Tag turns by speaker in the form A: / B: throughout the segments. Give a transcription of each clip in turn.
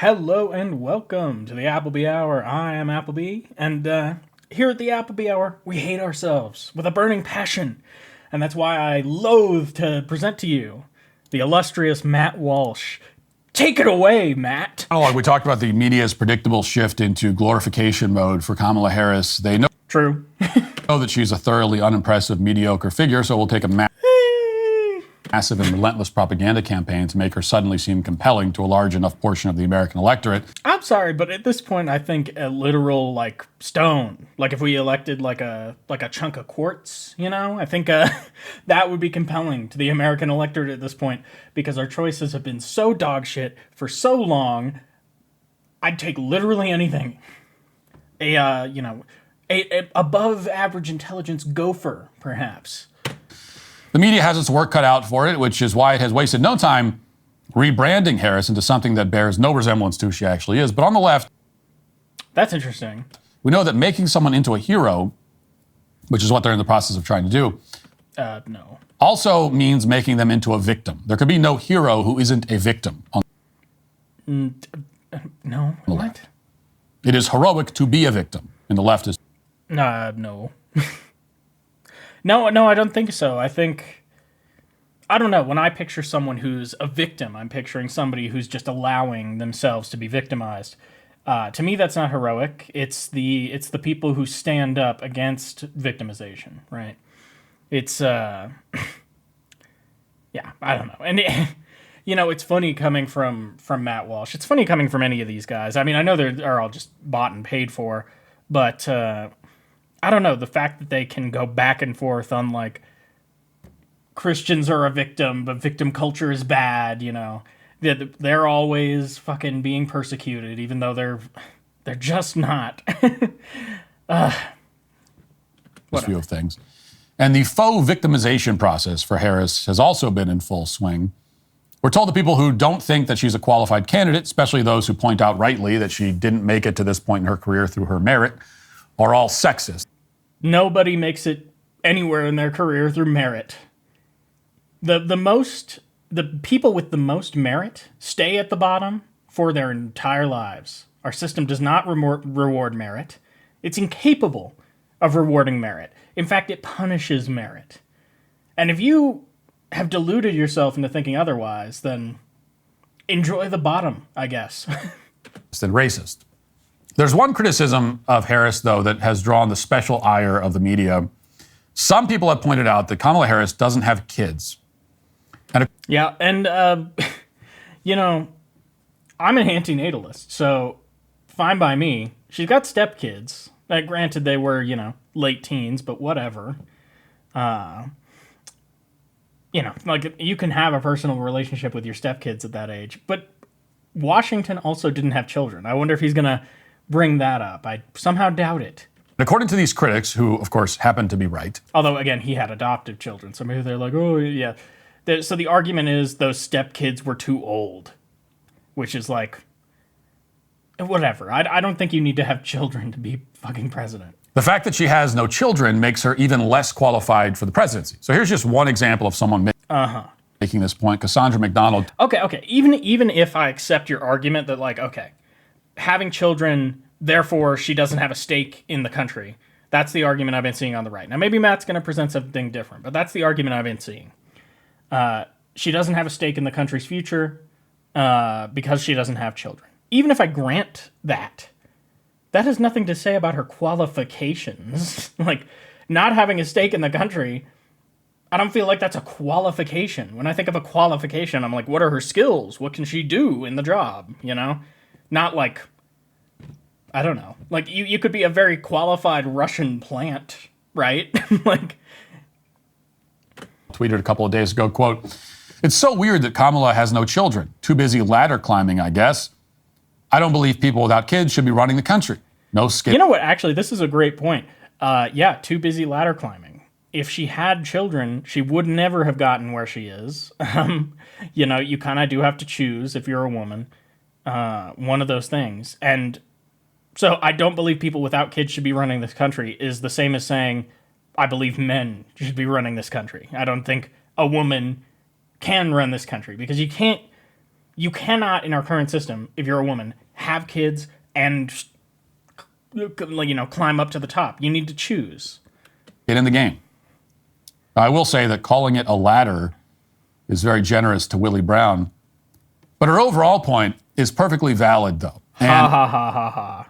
A: Hello and welcome to the Applebee Hour. I am Applebee, and here at the Applebee Hour, we hate ourselves with a burning passion, and that's why I loathe to present to you the illustrious Matt Walsh. Take it away, Matt.
B: Oh, we talked about the media's predictable shift into glorification mode for Kamala Harris. They know
A: True.
B: that she's a thoroughly unimpressive, mediocre figure, so we'll take a massive and relentless propaganda campaign to make her suddenly seem compelling to a large enough portion of the American electorate.
A: I'm sorry, but at this point, I think a literal stone, like if we elected like a chunk of quartz, I think that would be compelling to the American electorate at this point, because our choices have been so dog shit for so long. I'd take literally anything. A above average intelligence gopher, perhaps.
B: The media has its work cut out for it, which is why it has wasted no time rebranding Harris into something that bears no resemblance to who she actually is. But on the left,
A: that's interesting.
B: We know that making someone into a hero, which is what they're in the process of trying to do,
A: no,
B: also means making them into a victim. There could be no hero who isn't a victim.
A: No, what?
B: It is heroic to be a victim, and the left is...
A: No. No, I don't think so. I don't know. When I picture someone who's a victim, I'm picturing somebody who's just allowing themselves to be victimized. To me, that's not heroic. It's the people who stand up against victimization, right? It's, yeah, I don't know. And, it's funny coming from Matt Walsh. It's funny coming from any of these guys. I mean, I know they're all just bought and paid for, but... I don't know, the fact that they can go back and forth on, Christians are a victim, but victim culture is bad, They're always fucking being persecuted, even though they're just not.
B: This view of things. And the faux victimization process for Harris has also been in full swing. We're told that people who don't think that she's a qualified candidate, especially those who point out rightly that she didn't make it to this point in her career through her merit, are all sexist.
A: Nobody makes it anywhere in their career through merit. The people with the most merit stay at the bottom for their entire lives. Our system does not reward merit. It's incapable of rewarding merit. In fact, it punishes merit. And if you have deluded yourself into thinking otherwise, then enjoy the bottom, I guess.
B: And racist. There's one criticism of Harris, though, that has drawn the special ire of the media. Some people have pointed out that Kamala Harris doesn't have kids. I'm an
A: antinatalist, so fine by me. She's got stepkids. Granted, they were, late teens, but whatever. You can have a personal relationship with your stepkids at that age. But Washington also didn't have children. I wonder if he's going to bring that up. I somehow doubt it.
B: According to these critics, who, of course, happen to be right.
A: Although, again, he had adoptive children, so maybe they're like, oh, yeah. So the argument is those stepkids were too old, which is whatever. I don't think you need to have children to be fucking president.
B: The fact that she has no children makes her even less qualified for the presidency. So here's just one example of someone making this point. Cassandra McDonald.
A: Okay. Even if I accept your argument that, having children, therefore she doesn't have a stake in the country. That's the argument I've been seeing on the right. Now, maybe Matt's going to present something different, but that's the argument I've been seeing. She doesn't have a stake in the country's future because she doesn't have children. Even if I grant that, that has nothing to say about her qualifications. Not having a stake in the country, I don't feel like that's a qualification. When I think of a qualification, I'm like, what are her skills? What can she do in the job? Not I don't know. You could be a very qualified Russian plant, right?
B: Tweeted a couple of days ago, quote, "It's so weird that Kamala has no children. Too busy ladder climbing, I guess. I don't believe people without kids should be running the country. No skill." You
A: know what? Actually, this is a great point. Too busy ladder climbing. If she had children, she would never have gotten where she is. You kind of do have to choose if you're a woman. One of those things. And so I don't believe people without kids should be running this country is the same as saying I believe men should be running this country. I don't think a woman can run this country because you You cannot, in our current system, if you're a woman, have kids and climb up to the top. You need to choose.
B: Get in the game. I will say that calling it a ladder is very generous to Willie Brown. But her overall point is perfectly valid, though.
A: Ha ha ha ha ha.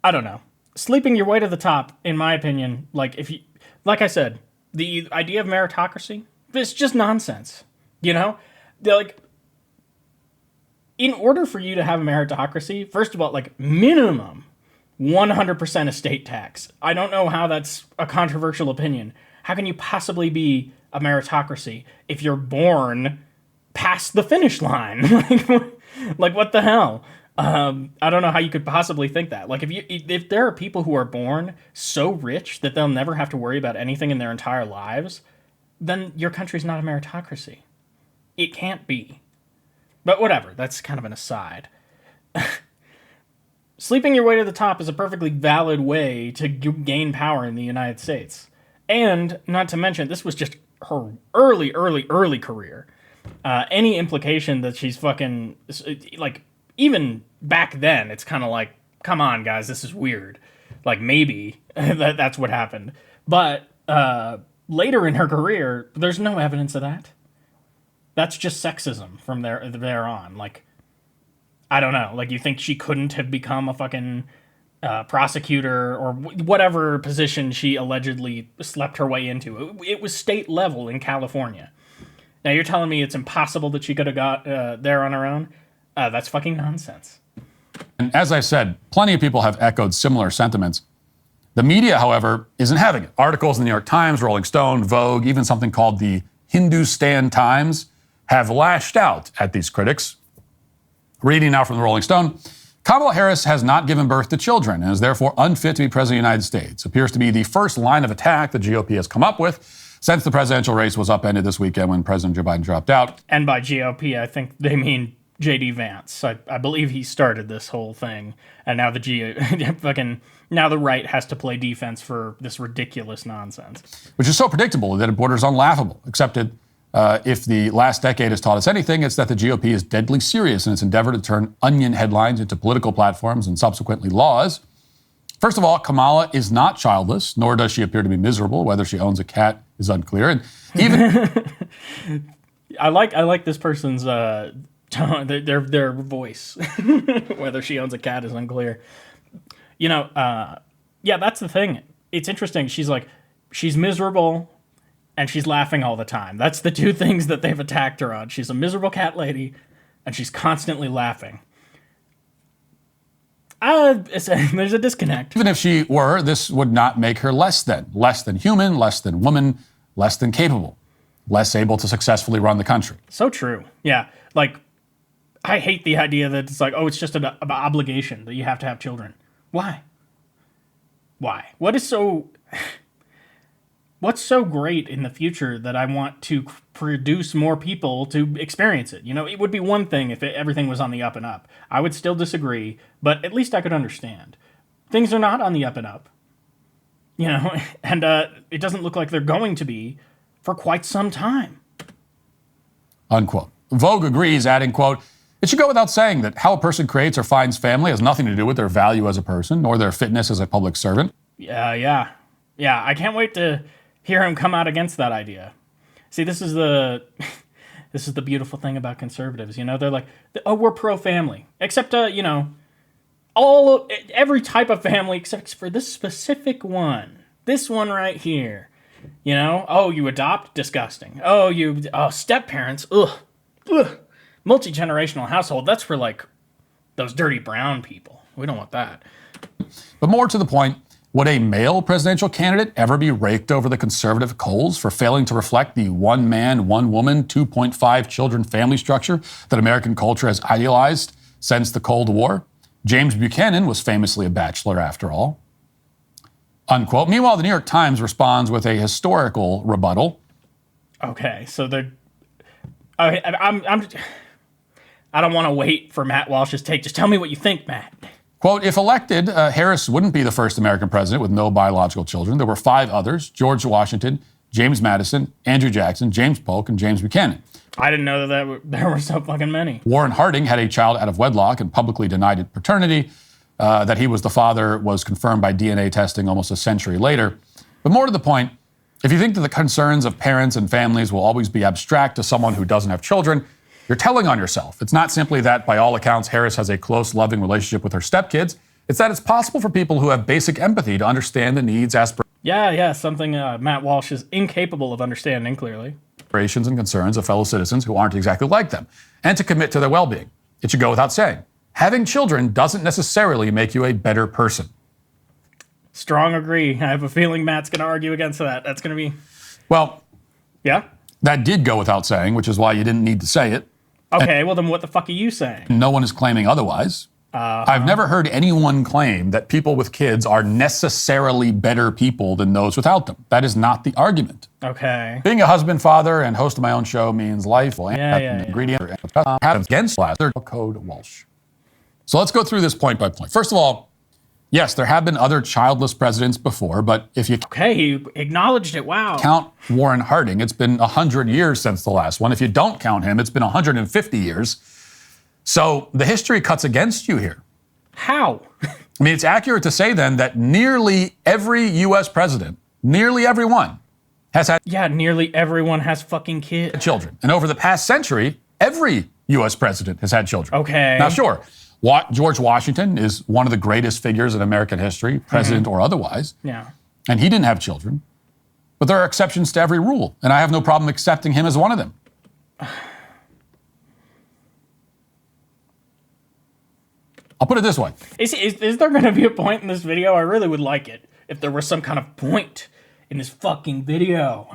A: I don't know. Sleeping your way to the top, in my opinion, like I said, the idea of meritocracy, it's just nonsense. They're like, in order for you to have a meritocracy, first of all, like minimum 100% estate tax. I don't know how that's a controversial opinion. How can you possibly be a meritocracy if you're born past the finish line? Like what the hell? I don't know how you could possibly think that. Like if there are people who are born so rich that they'll never have to worry about anything in their entire lives, then your country's not a meritocracy. It can't be. But whatever, that's kind of an aside. Sleeping your way to the top is a perfectly valid way to gain power in the United States. And, not to mention, this was just her early career. Any implication that she's fucking, like, even back then, it's kind of like, come on, guys, this is weird. Like, maybe that's what happened. But later in her career, there's no evidence of that. That's just sexism from there on. Like, I don't know. Like, you think she couldn't have become a fucking prosecutor or whatever position she allegedly slept her way into? It was state level in California. Now, you're telling me it's impossible that she could have got there on her own? That's fucking nonsense.
B: And as I said, plenty of people have echoed similar sentiments. The media, however, isn't having it. Articles in the New York Times, Rolling Stone, Vogue, even something called the Hindustan Times have lashed out at these critics. Reading now from the Rolling Stone, Kamala Harris has not given birth to children and is therefore unfit to be president of the United States. Appears to be the first line of attack the GOP has come up with since the presidential race was upended this weekend when President Joe Biden dropped out.
A: And by GOP, I think they mean J.D. Vance. I believe he started this whole thing, and now now the right has to play defense for this ridiculous nonsense.
B: Which is so predictable that it borders on laughable, except if the last decade has taught us anything, it's that the GOP is deadly serious in its endeavor to turn onion headlines into political platforms and subsequently laws. First of all, Kamala is not childless, nor does she appear to be miserable. Whether she owns a cat is unclear. And even
A: I like this person's tone, their voice. Whether she owns a cat is unclear. Yeah, that's the thing. It's interesting. She's miserable. And she's laughing all the time. That's the two things that they've attacked her on. She's a miserable cat lady, and she's constantly laughing. There's a disconnect.
B: Even if she were, this would not make her less than human, less than woman, less than capable, less able to successfully run the country.
A: So true. Yeah. Like, I hate the idea that it's like, oh, it's just an obligation that you have to have children. Why? What's so great in the future that I want to produce more people to experience it? It would be one thing if everything was on the up and up. I would still disagree, but at least I could understand. Things are not on the up and up. And it doesn't look like they're going to be for quite some time.
B: Unquote. Vogue agrees, adding, quote, it should go without saying that how a person creates or finds family has nothing to do with their value as a person, nor their fitness as a public servant.
A: Yeah, I can't wait to hear him come out against that idea. See, this is the beautiful thing about conservatives. They're like, oh, we're pro-family, except every type of family except for this specific one, this one right here. Oh, you adopt, disgusting. Oh, step parents, ugh. Multi-generational household, that's for like those dirty brown people. We don't want that.
B: But more to the point, would a male presidential candidate ever be raked over the conservative coals for failing to reflect the one man, one woman, 2.5 children family structure that American culture has idealized since the Cold War? James Buchanan was famously a bachelor after all. Unquote. Meanwhile, the New York Times responds with a historical rebuttal.
A: Okay, so I don't want to wait for Matt Walsh's take. Just tell me what you think, Matt.
B: Quote, if elected, Harris wouldn't be the first American president with no biological children. There were 5 others: George Washington, James Madison, Andrew Jackson, James Polk, and James Buchanan.
A: I didn't know there were so fucking many.
B: Warren Harding had a child out of wedlock and publicly denied it paternity. That he was the father was confirmed by DNA testing almost a century later. But more to the point, if you think that the concerns of parents and families will always be abstract to someone who doesn't have children, you're telling on yourself. It's not simply that, by all accounts, Harris has a close, loving relationship with her stepkids. It's that it's possible for people who have basic empathy to understand the needs,
A: something Matt Walsh is incapable of understanding clearly.
B: aspirations and concerns of fellow citizens who aren't exactly like them, and to commit to their well-being. It should go without saying. Having children doesn't necessarily make you a better person.
A: Strong agree. I have a feeling Matt's going to argue against that. That's going to be...
B: Well,
A: yeah?
B: that did go without saying, which is why you didn't need to say it.
A: Okay, well then what the fuck are you saying?
B: No one is claiming otherwise. I've never heard anyone claim that people with kids are necessarily better people than those without them. That is not the argument.
A: Okay.
B: Being a husband, father, and host of my own show means life. Ingredient happens against code Walsh. So let's go through this point by point. First of all, yes, there have been other childless presidents before, but if you
A: you acknowledged it. Wow.
B: count Warren Harding, it's been 100 years since the last one. If you don't count him, it's been 150 years. So the history cuts against you here.
A: How?
B: I mean, it's accurate to say then that nearly every U.S. president, nearly everyone, has had
A: nearly everyone has fucking kids.
B: children. And over the past century, every U.S. president has had children.
A: Okay.
B: Now, sure, George Washington is one of the greatest figures in American history, president or otherwise.
A: Yeah.
B: And he didn't have children. But there are exceptions to every rule, and I have no problem accepting him as one of them. I'll put it this way.
A: Is there going to be a point in this video? I really would like it if there was some kind of point in this fucking video.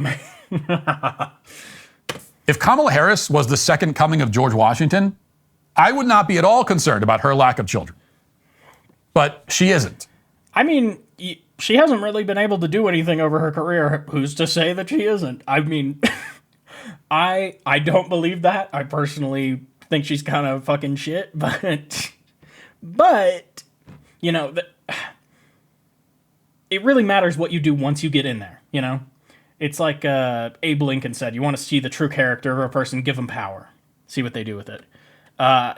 B: If Kamala Harris was the second coming of George Washington, I would not be at all concerned about her lack of children. But she isn't.
A: I mean, she hasn't really been able to do anything over her career. Who's to say that she isn't? I mean, I don't believe that. I personally think she's kind of fucking shit, but you know, it really matters what you do once you get in there, you know? It's like Abe Lincoln said, you want to see the true character of a person, give them power. See what they do with it.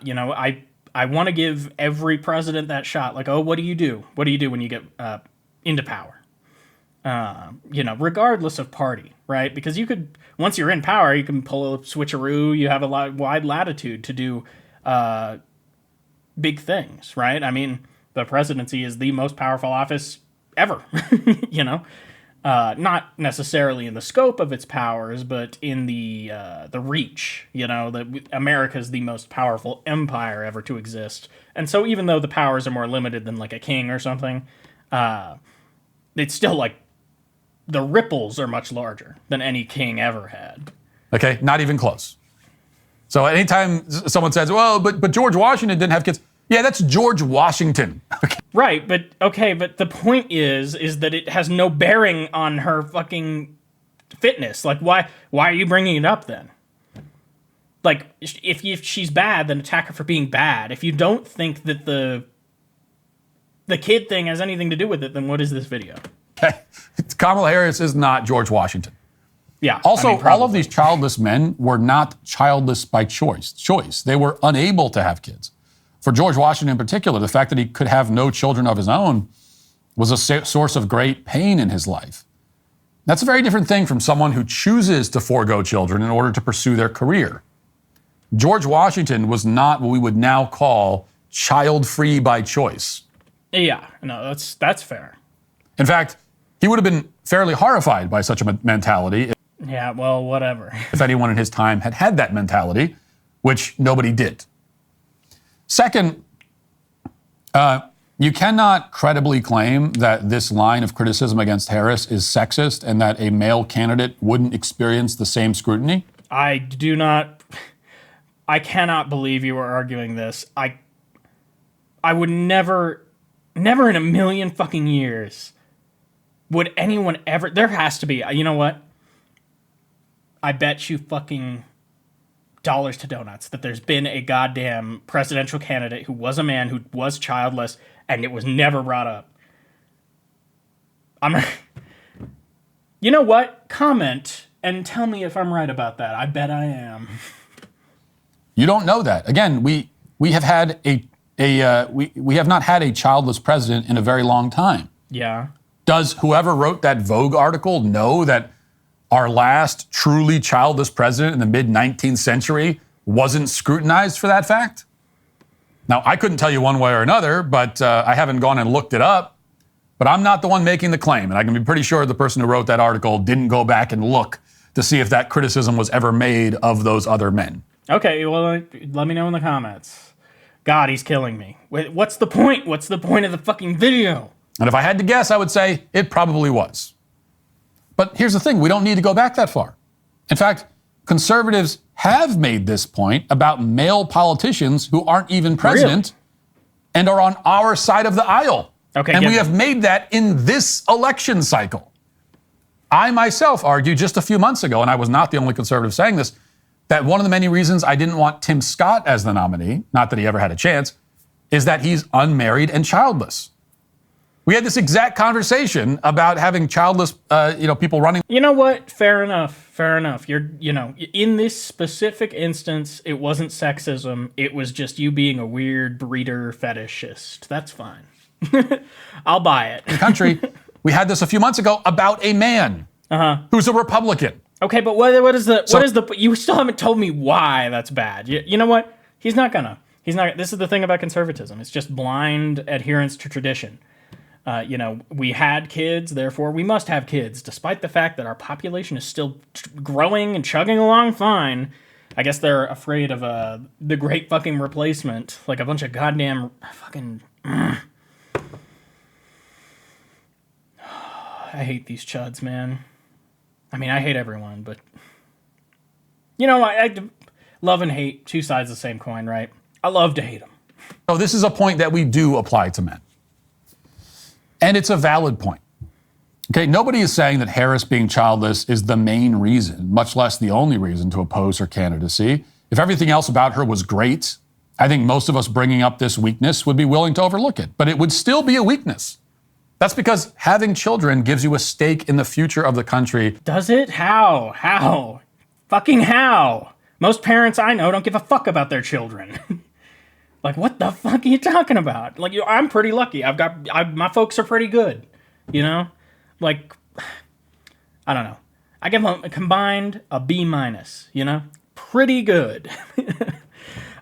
A: You know, I want to give every president that shot. Like, oh, what do you do? What do you do when you get into power? You know, regardless of party, right? Because you could, once you're in power, you can pull a switcheroo. You have a wide latitude to do big things, right? I mean, the presidency is the most powerful office ever, you know? Not necessarily in the scope of its powers, but in the reach, you know, that America's the most powerful empire ever to exist. And so even though the powers are more limited than like a king or something, it's still like the ripples are much larger than any king ever had.
B: Okay, not even close. So anytime someone says, well, but George Washington didn't have kids. Yeah, that's George Washington. Okay.
A: Right, but the point is that it has no bearing on her fucking fitness. Like, why are you bringing it up then? Like, if she's bad, then attack her for being bad. If you don't think that the kid thing has anything to do with it, then what is this video?
B: Okay. Kamala Harris is not George Washington.
A: Yeah.
B: Also,
A: I mean,
B: all of these childless men were not childless by choice. They were unable to have kids. For George Washington in particular, the fact that he could have no children of his own was a source of great pain in his life. That's a very different thing from someone who chooses to forego children in order to pursue their career. George Washington was not what we would now call child-free by choice.
A: Yeah, no, that's fair.
B: In fact, he would have been fairly horrified by such a mentality.
A: Yeah, well, whatever.
B: If anyone in his time had that mentality, which nobody did. Second, you cannot credibly claim that this line of criticism against Harris is sexist and that a male candidate wouldn't experience the same scrutiny.
A: I cannot believe you are arguing this. I would never in a million fucking years would anyone ever, there has to be, you know what? I bet you fucking dollars to donuts that there's been a goddamn presidential candidate who was a man who was childless and it was never brought up. You know what? Comment And tell me if I'm right about that. I bet I am.
B: You don't know that. Again, we have had we have not had a childless president in a very long time.
A: Yeah.
B: Does whoever wrote that Vogue article know that our last truly childless president in the mid-19th century wasn't scrutinized for that fact? Now, I couldn't tell you one way or another, but I haven't gone and looked it up. But I'm not the one making the claim, and I can be pretty sure the person who wrote that article didn't go back and look to see if that criticism was ever made of those other men.
A: Okay, well, let me know in the comments. God, he's killing me. Wait, what's the point? What's the point of the fucking video?
B: And if I had to guess, I would say it probably was. But here's the thing, we don't need to go back that far. In fact, conservatives have made this point about male politicians who aren't even president and are on our side of the aisle.
A: Okay,
B: and we have made that in this election cycle. I myself argued just a few months ago, and I was not the only conservative saying this, that one of the many reasons I didn't want Tim Scott as the nominee, not that he ever had a chance, is that he's unmarried and childless. We had this exact conversation about having childless, people running.
A: You know what? Fair enough. Fair enough. In this specific instance, it wasn't sexism. It was just you being a weird breeder fetishist. That's fine. I'll buy it.
B: In the country, we had this a few months ago about a man who's a Republican.
A: Okay, but what is the? You still haven't told me why that's bad. You know what? He's not gonna. This is the thing about conservatism. It's just blind adherence to tradition. We had kids, therefore we must have kids, despite the fact that our population is still growing and chugging along fine. I guess they're afraid of the great fucking replacement, like a bunch of goddamn fucking. I hate these chuds, man. I mean, I hate everyone, but I love and hate, two sides of the same coin, right? I love to hate them.
B: So this is a point that we do apply to men. And it's a valid point. Okay, nobody is saying that Harris being childless is the main reason, much less the only reason to oppose her candidacy. If everything else about her was great, I think most of us bringing up this weakness would be willing to overlook it. But it would still be a weakness. That's because having children gives you a stake in the future of the country.
A: Does it? How? How? Fucking how? Most parents I know don't give a fuck about their children. Like, what the fuck are you talking about? Like, I'm pretty lucky. My folks are pretty good, Like, I don't know. I give them combined a B-, Pretty good.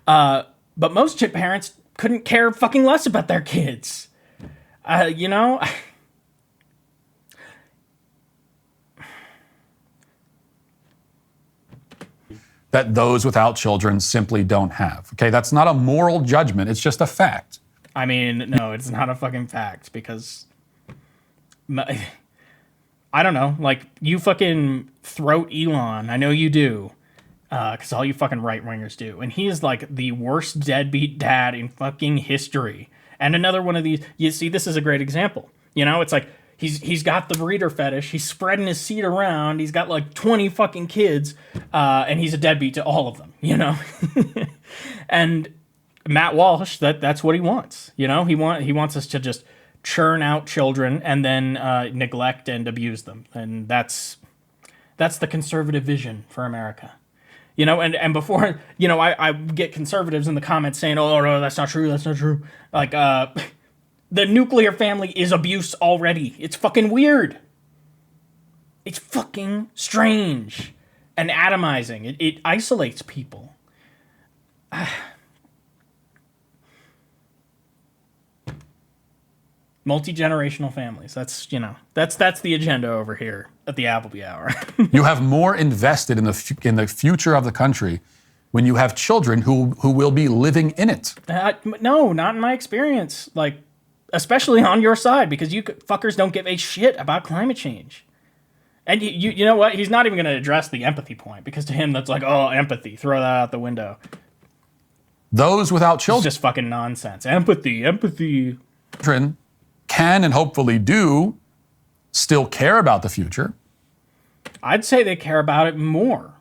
A: But most parents couldn't care fucking less about their kids.
B: That those without children simply don't have. Okay, that's not a moral judgment. It's just a fact.
A: I mean, no, it's not a fucking fact because I don't know. Like, you fucking throat Elon. I know you do. Because all you fucking right-wingers do. And he is like the worst deadbeat dad in fucking history. And another one of these, you see, this is a great example. It's like, he's got the breeder fetish. He's spreading his seed around. He's got like 20 fucking kids. And he's a deadbeat to all of them, And Matt Walsh, that's what he wants. He wants us to just churn out children and then neglect and abuse them. And that's the conservative vision for America. And before, I get conservatives in the comments saying, oh, no, that's not true. That's not true. Like, the nuclear family is abuse already. It's fucking weird. It's fucking strange and atomizing. It isolates people. Multi-generational families. That's the agenda over here at the Appleby Hour.
B: You have more invested in the future of the country when you have children who will be living in it.
A: No, not in my experience. Like, especially on your side, because you fuckers don't give a shit about climate change. And you know what? He's not even going to address the empathy point, because to him that's like, oh, empathy, throw that out the window.
B: Those without children.
A: It's just fucking nonsense. Empathy.
B: Children can and hopefully do still care about the future.
A: I'd say they care about it more,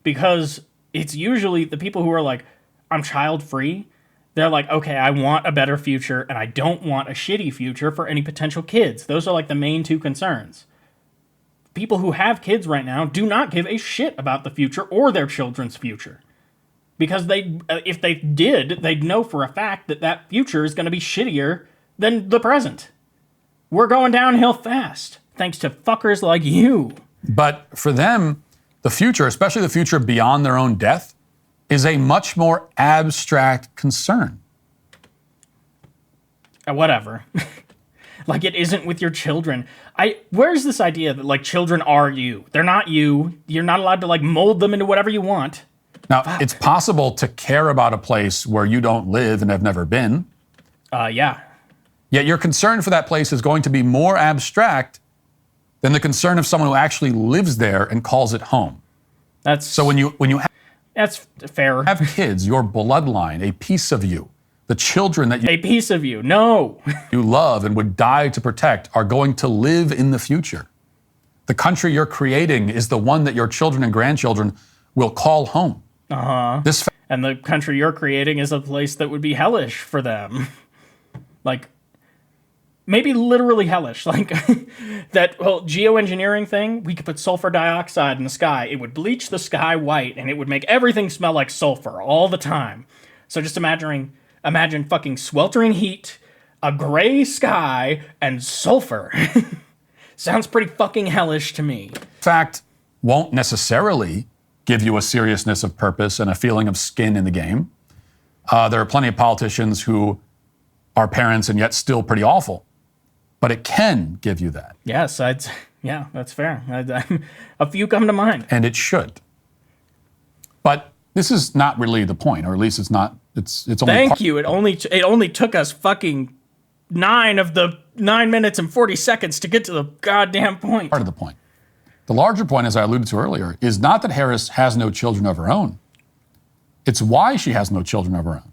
A: because it's usually the people who are like, I'm child free. They're like, okay, I want a better future and I don't want a shitty future for any potential kids. Those are like the main two concerns. people who have kids right now do not give a shit about the future or their children's future. Because if they did, they'd know for a fact that that future is going to be shittier than the present. We're going downhill fast, thanks to fuckers like you.
B: But for them, the future, especially the future beyond their own death, is a much more abstract concern.
A: Whatever. Like, it isn't with your children. Where's this idea that, like, children are you? They're not you. You're not allowed to, like, mold them into whatever you want.
B: Now, it's possible to care about a place where you don't live and have never been.
A: Yeah.
B: Yet your concern for that place is going to be more abstract than the concern of someone who actually lives there and calls it home. So when you
A: that's fair.
B: have kids, your bloodline, a piece of you, the children that
A: a piece of you, no,
B: you love and would die to protect are going to live in the future. The country you're creating is the one that your children and grandchildren will call home.
A: And the country you're creating is a place that would be hellish for them. Like, maybe literally hellish. Like, that whole geoengineering thing, we could put sulfur dioxide in the sky. It would bleach the sky white, and it would make everything smell like sulfur all the time. So just imagine fucking sweltering heat, a gray sky, and sulfur. Sounds pretty fucking hellish to me.
B: Fact won't necessarily give you a seriousness of purpose and a feeling of skin in the game. There are plenty of politicians who are parents and yet still pretty awful. But it can give you that.
A: Yes, that's fair. A few come to mind.
B: And it should. But this is not really the point, or at least it's not. It's only.
A: Thank you. It only took us fucking 9 of the 9 minutes and 40 seconds to get to the goddamn point.
B: Part of the point. The larger point, as I alluded to earlier, is not that Harris has no children of her own. It's why she has no children of her own.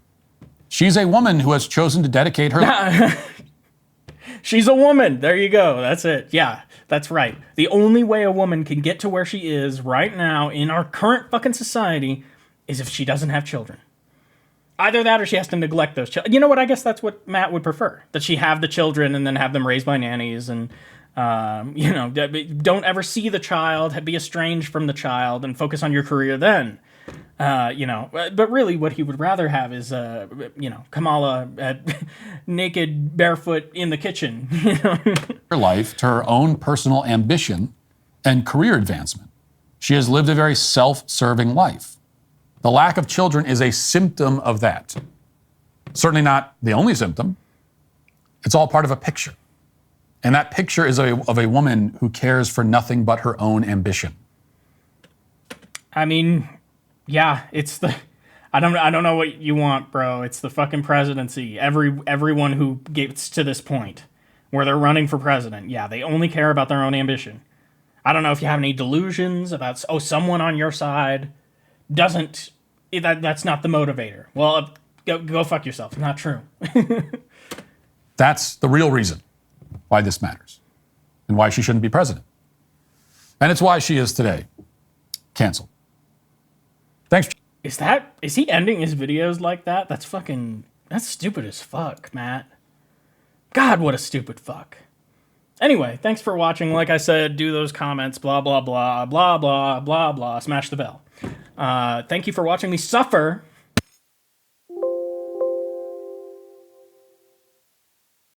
B: She's a woman who has chosen to dedicate her life.
A: She's a woman. There you go. That's it. Yeah, that's right. The only way a woman can get to where she is right now in our current fucking society is if she doesn't have children. Either that or she has to neglect those children. You know what? I guess that's what Matt would prefer. That she have the children and then have them raised by nannies and, don't ever see the child, be estranged from the child and focus on your career then. But really what he would rather have is, Kamala naked, barefoot in the kitchen.
B: Her life to her own personal ambition and career advancement. She has lived a very self-serving life. The lack of children is a symptom of that. Certainly not the only symptom. It's all part of a picture. And that picture is of a woman who cares for nothing but her own ambition.
A: I mean, yeah, it's the... I don't know what you want, bro. It's the fucking presidency. Everyone who gets to this point where they're running for president, yeah, they only care about their own ambition. I don't know if you have any delusions about, someone on your side doesn't... That's not the motivator. Well, go fuck yourself. Not true.
B: That's the real reason why this matters and why she shouldn't be president. And it's why she is today canceled. Thanks.
A: Is he ending his videos like that? That's stupid as fuck, Matt. God, what a stupid fuck. Anyway, thanks for watching. Like I said, do those comments, blah, blah, blah, blah, blah, blah, blah, smash the bell. Thank you for watching me suffer